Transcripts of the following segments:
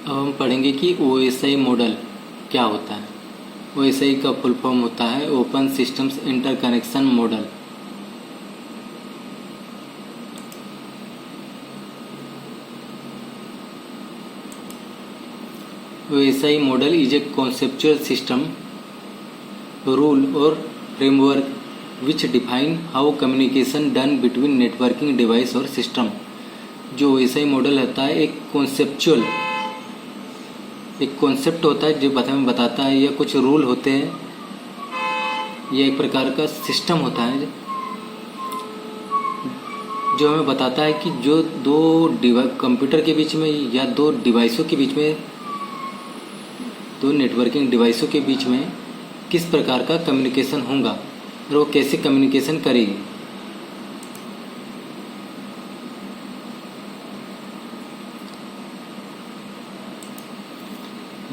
अब हम पढ़ेंगे कि OSI मॉडल क्या होता है। OSI का फुल फॉर्म होता है open systems interconnection model. OSI model is a conceptual system rule और framework which define how communication done between networking device और सिस्टम। जो OSI मॉडल होता है एक कॉन्सेप्ट होता है जो हमें बताता है, या कुछ रूल होते हैं, या एक प्रकार का सिस्टम होता है जो हमें बताता है कि जो दो कंप्यूटर के बीच में या दो डिवाइसों के बीच में, दो नेटवर्किंग डिवाइसों के बीच में किस प्रकार का कम्युनिकेशन होगा और वो कैसे कम्युनिकेशन करेगी।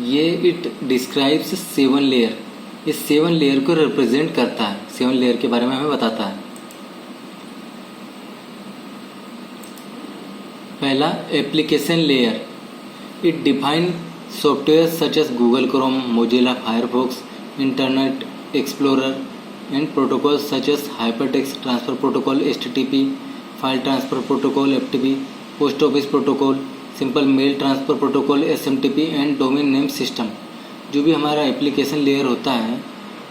ये इट डिस्क्राइब्स 7 लेयर। इस 7 लेयर को रिप्रेजेंट करता है, 7 लेयर के बारे में हमें बताता है। पहला application layer, it define software such as Google Chrome, Mozilla Firefox, Internet Explorer and protocol such as hypertext transfer protocol, HTTP, file transfer protocol FTP, post office protocol, simple mail transfer protocol SMTP and domain name system. जो भी हमारा application layer होता है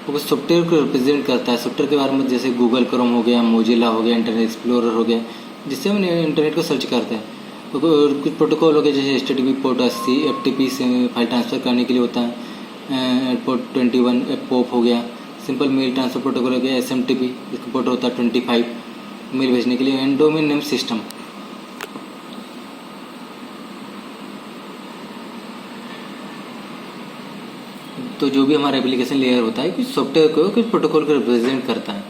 वो software को represent करता है। Software के बारे में जैसे गूगल क्रोम हो गया, मोजिला हो गया, इंटरनेट एक्सप्लोरर हो गया, जिससे हम इंटरनेट को सर्च करते हैं। और कुछ प्रोटोकॉल हो गया जैसे HTTP पोर्ट 80, FTP से फाइल ट्रांसफ़र करने के लिए होता है, पोर्ट 21 POP हो गया। सिंपल मेल ट्रांसफ़र प्रोटोकॉल हो गया SMTP, इसका पोर्ट होता है 25 मेल भेजने के लिए, एंड डोमेन नेम सिस्टम। तो जो भी हमारा एप्लीकेशन लेयर होता है कुछ सॉफ्टवेयर को कुछ प्रोटोकॉल को रिप्रेजेंट करता है।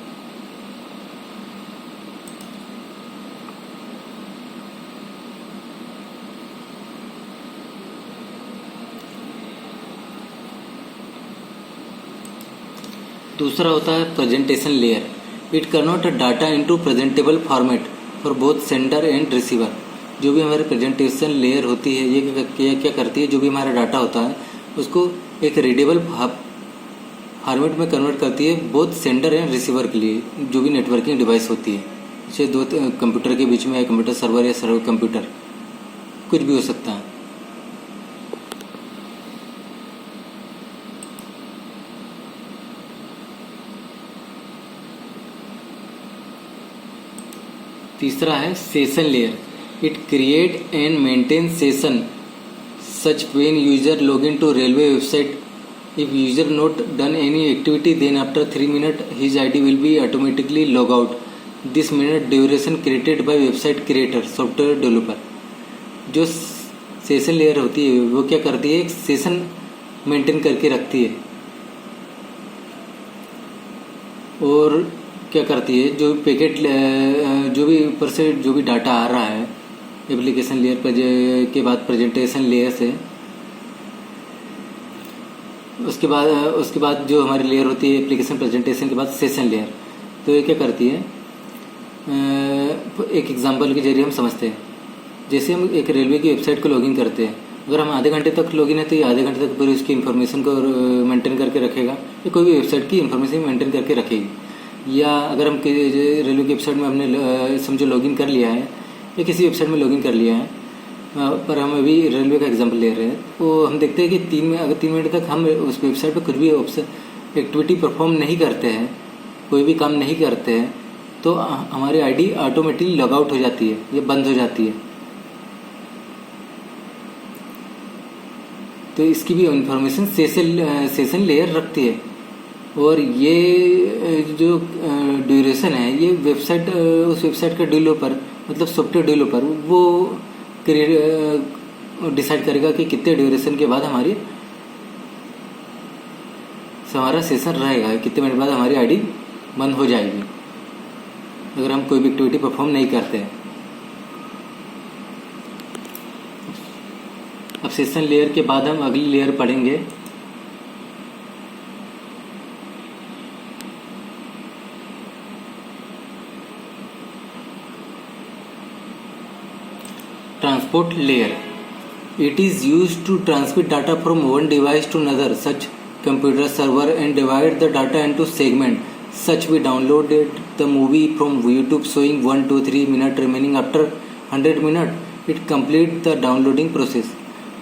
दूसरा होता है presentation layer, it convert data into presentable format for both sender and receiver. जो भी हमारी प्रेजेंटेशन लेयर होती है ये क्या करती है, जो भी हमारा डाटा होता है उसको एक रीडेबल फॉर्मेट में कन्वर्ट करती है बोथ सेंडर एंड रिसीवर के लिए, जो भी नेटवर्किंग डिवाइस होती है। जैसे दो कंप्यूटर के बीच में है, कंप्यूटर सर्वर या सर्वर कंप्यूटर, कुछ भी हो सकता है। तीसरा है session layer, it create and maintain session such when user log in to railway website. If user not done any activity, then after 3 minutes his ID will be automatically log out. This minute duration created by website creator, software developer। जो session layer होती है वो क्या करती है, एक session maintain करके रखती है। और क्या करती है, जो पैकेट जो भी ऊपर से जो भी डाटा आ रहा है एप्लीकेशन लेयर पर के बाद प्रेजेंटेशन लेयर से, उसके बाद जो हमारी लेयर होती है एप्लीकेशन प्रेजेंटेशन के बाद सेशन लेयर। तो ये क्या करती है, एक एग्जांपल के जरिए हम समझते हैं। जैसे हम एक रेलवे की वेबसाइट को लॉगिन करते हैं, अगर हम आधे घंटे तक लॉगिन है तो ये आधे घंटे तक पूरी उसकी इन्फॉर्मेशन को मेंटेन करके रखेगा, या कोई भी वेबसाइट की इन्फॉर्मेशन मेंटेन करके रखेगी। या अगर हम रेलवे की वेबसाइट में हमने समझो लॉगिन कर लिया है, या किसी वेबसाइट में लॉगिन कर लिया है, पर हम अभी रेलवे का एग्जांपल ले रहे हैं, तो हम देखते हैं कि अगर 3 मिनट तक हम उस वेबसाइट पर कुछ भी एक्टिविटी परफॉर्म नहीं करते हैं, कोई भी काम नहीं करते हैं, तो हमारी आईडी ऑटोमेटिकली लॉग आउट हो जाती है या बंद हो जाती है। तो इसकी भी इंफॉर्मेशन सेशन लेयर रखती है। और ये जो ड्यूरेशन है ये उस वेबसाइट का डेवलपर मतलब सॉफ्टवेयर डेवलपर वो डिसाइड करेगा कि कितने ड्यूरेशन के बाद हमारा सेशन रहेगा, कितने मिनट बाद हमारी आईडी बंद हो जाएगी अगर हम कोई भी एक्टिविटी परफॉर्म नहीं करते हैं। अब सेशन लेयर के बाद हम अगली लेयर पढ़ेंगे, transport layer. It is used to transmit data from one device to another, such computer server, and divide the data into segment. Such we downloaded the movie from YouTube showing 1, 2, 3 minutes remaining after 100 minutes. It complete the downloading process.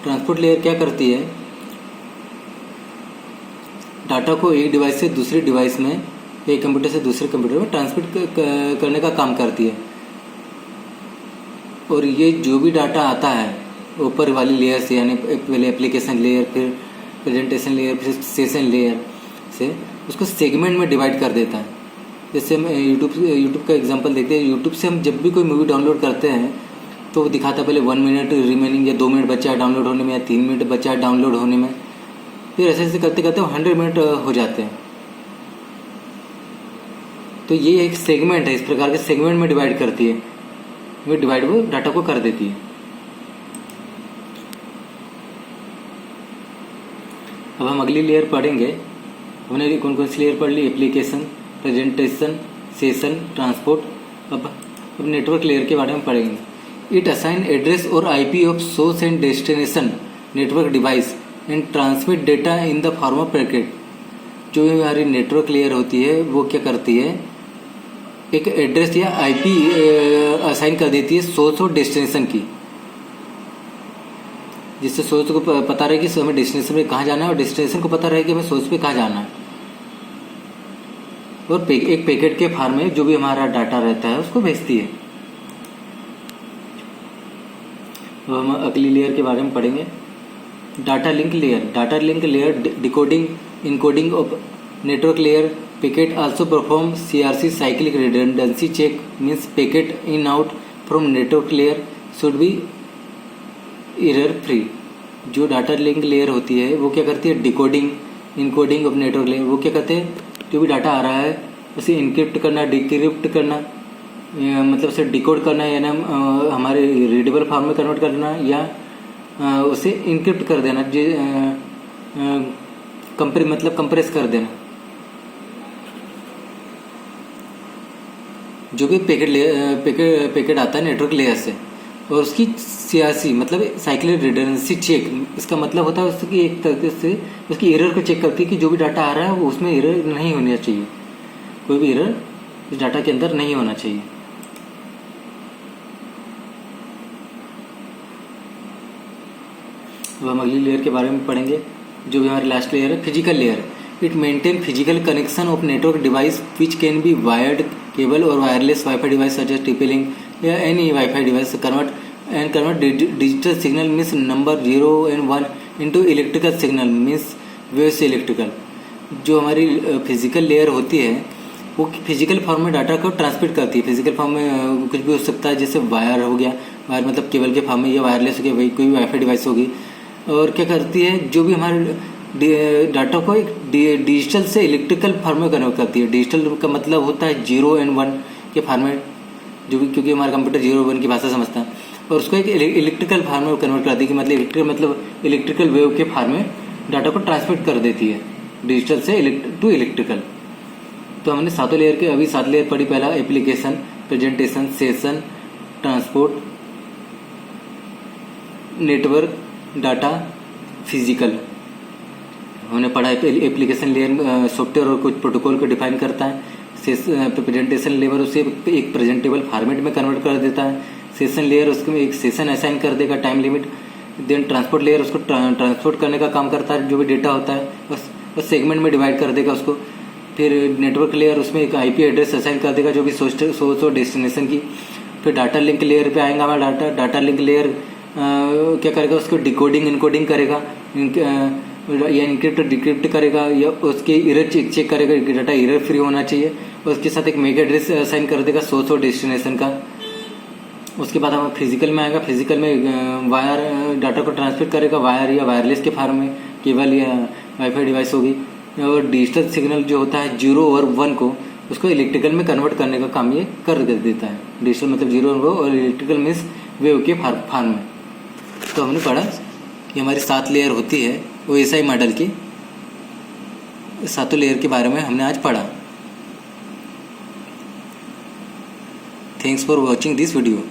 Transport layer क्या करती है? Data को एक device से दूसरे device में, एक computer से दूसरे कंप्यूटर में ट्रांसमिट करने का काम करती है। और ये जो भी डाटा आता है ऊपर वाली लेयर से, यानी पहले एप्लीकेशन लेयर, फिर प्रेजेंटेशन लेयर, फिर सेशन लेयर से उसको सेगमेंट में डिवाइड कर देता है। जैसे हम यूट्यूब का एग्जांपल देखते हैं। यूट्यूब से हम जब भी कोई मूवी डाउनलोड करते हैं तो वो दिखाता है पहले 1 मिनट रिमेनिंग, या 2 मिनट बचा है डाउनलोड होने में, या 3 मिनट बचा है डाउनलोड होने में। फिर ऐसे ऐसे करते करते 100 मिनट हो जाते हैं। तो ये एक सेगमेंट है, इस प्रकार के सेगमेंट में डिवाइड करती है, वो डिवाइड वो डाटा को कर देती है। अब हम अगली लेयर पढ़ेंगे। हमने कौन कौन सी लेयर पढ़ ली? Application, presentation, session, transport. अब नेटवर्क लेयर के बारे में पढ़ेंगे। इट असाइन एड्रेस और IP of source and destination network device and transmit data in the form of packet. जो हमारी नेटवर्क लेयर होती है वो क्या करती है? एक एड्रेस या आईपी असाइन कर देती है सोर्स और डेस्टिनेशन की, जिससे सोर्स को पता रहे कि हमें डेस्टिनेशन पे कहाँ जाना है, और डेस्टिनेशन को पता रहे कि हमें सोर्स पे कहाँ जाना है। और एक पैकेट के फॉर्म में जो भी हमारा डाटा रहता है उसको भेजती है। अब हम अगली लेयर के बारे में पढ़ेंगे। Data link layer. Data link layer decoding encoding of network layer packet also perform CRC cyclic redundancy check, means packet in out from network layer should be error free. जो डाटा लिंक लेयर होती है वो क्या करती है? Decoding encoding of network layer. वो क्या करते हैं? जो भी डाटा आ रहा है उसे इनक्रिप्ट करना, डिक्रिप्ट करना, मतलब उसे डिकोड करना, यानी हमारे रीडेबल फॉर्म में कन्वर्ट करना, या उसे इनक्रिप्ट कर देना, मतलब कंप्रेस कर देना। जो भी पैकेट आता है नेटवर्क लेयर से, और उसकी CRC मतलब साइक्लिक रिडंडेंसी चेक, इसका मतलब होता है उसकी एक तरीके से उसकी एरर को चेक करती है कि जो भी डाटा आ रहा है वो उसमें एरर नहीं होना चाहिए, कोई भी एरर इस डाटा के अंदर नहीं होना चाहिए। अब हम अगली लेयर के बारे में पढ़ेंगे, जो भी हमारी लास्ट लेयर है, physical layer. It maintain physical connection of network device which can be wired cable और wireless wifi device such as TP-Link या any wifi device convert digital signal means number 0 and 1 into electrical signal means wave से electrical. जो हमारी physical layer होती है वो physical form में data को ट्रांसमिट करती है। फिजिकल फॉर्म में कुछ भी हो सकता है, जैसे वायर हो गया, वायर मतलब केबल के फॉर्म में, या वायरलेस हो गया, वही कोई वाईफाई डिवाइस होगी। और क्या करती है? जो भी हमारे डाटा को एक डिजिटल से इलेक्ट्रिकल फॉर्म में कन्वर्ट करती है। डिजिटल का मतलब होता है 0 and 1 के फॉर्मेट, जो भी, क्योंकि हमारा कंप्यूटर 0 और 1 की भाषा समझता है, और उसको एक इलेक्ट्रिकल फॉर्म में कन्वर्ट करती है, मतलब इलेक्ट्रिकल वेव के फॉर्म में डाटा को ट्रांसमिट कर देती है, डिजिटल से टू इलेक्ट्रिकल। तो हमने सातों लेयर के अभी 7 लेयर पढ़ी। पहला application, presentation, session, transport, network, data, physical. हमने पढ़ा एप्लीकेशन लेयर सॉफ्टवेयर और कुछ प्रोटोकॉल को डिफाइन करता है। प्रेजेंटेशन लेयर उसे एक प्रेजेंटेबल फॉर्मेट में कन्वर्ट कर देता है। सेशन लेयर उसको एक सेशन असाइन कर देगा, time limit. Then transport layer उसको ट्रांसपोर्ट करने का काम करता है, जो भी डेटा होता है बस सेगमेंट में डिवाइड कर देगा उसको। फिर नेटवर्क लेयर उसमें एक IP एड्रेस असाइन कर देगा, जो भी सोर्स और डेस्टिनेशन की। फिर डाटा लिंक लेयर पे आएगा हमारा डाटा लिंक लेयर क्या करेगा? उसको डिकोडिंग इनकोडिंग करेगा, या इनक्रिप्ट डिक्रिप्ट करेगा, या उसके एरर चेक करेगा, डाटा एरर फ्री होना चाहिए। उसके साथ एक मैक एड्रेस असाइन कर देगा सोर्स और डेस्टिनेशन का। उसके बाद हमारा फिजिकल में आएगा। फिजिकल में वायर डाटा को ट्रांसमिट करेगा, वायर या वायरलेस के फॉर्म में, केबल या वाईफाई डिवाइस होगी। और डिजिटल सिग्नल जो होता है 0 और 1 को, उसको इलेक्ट्रिकल में कन्वर्ट करने का काम ये कर देता है। डिजिटल मतलब 0 और इलेक्ट्रिकल मीन्स वेव के फॉर्म में। तो हमने पढ़ा कि हमारी 7 लेयर होती है OSI मॉडल की। 7 लेयर के बारे में हमने आज पढ़ा। Thanks for watching this video.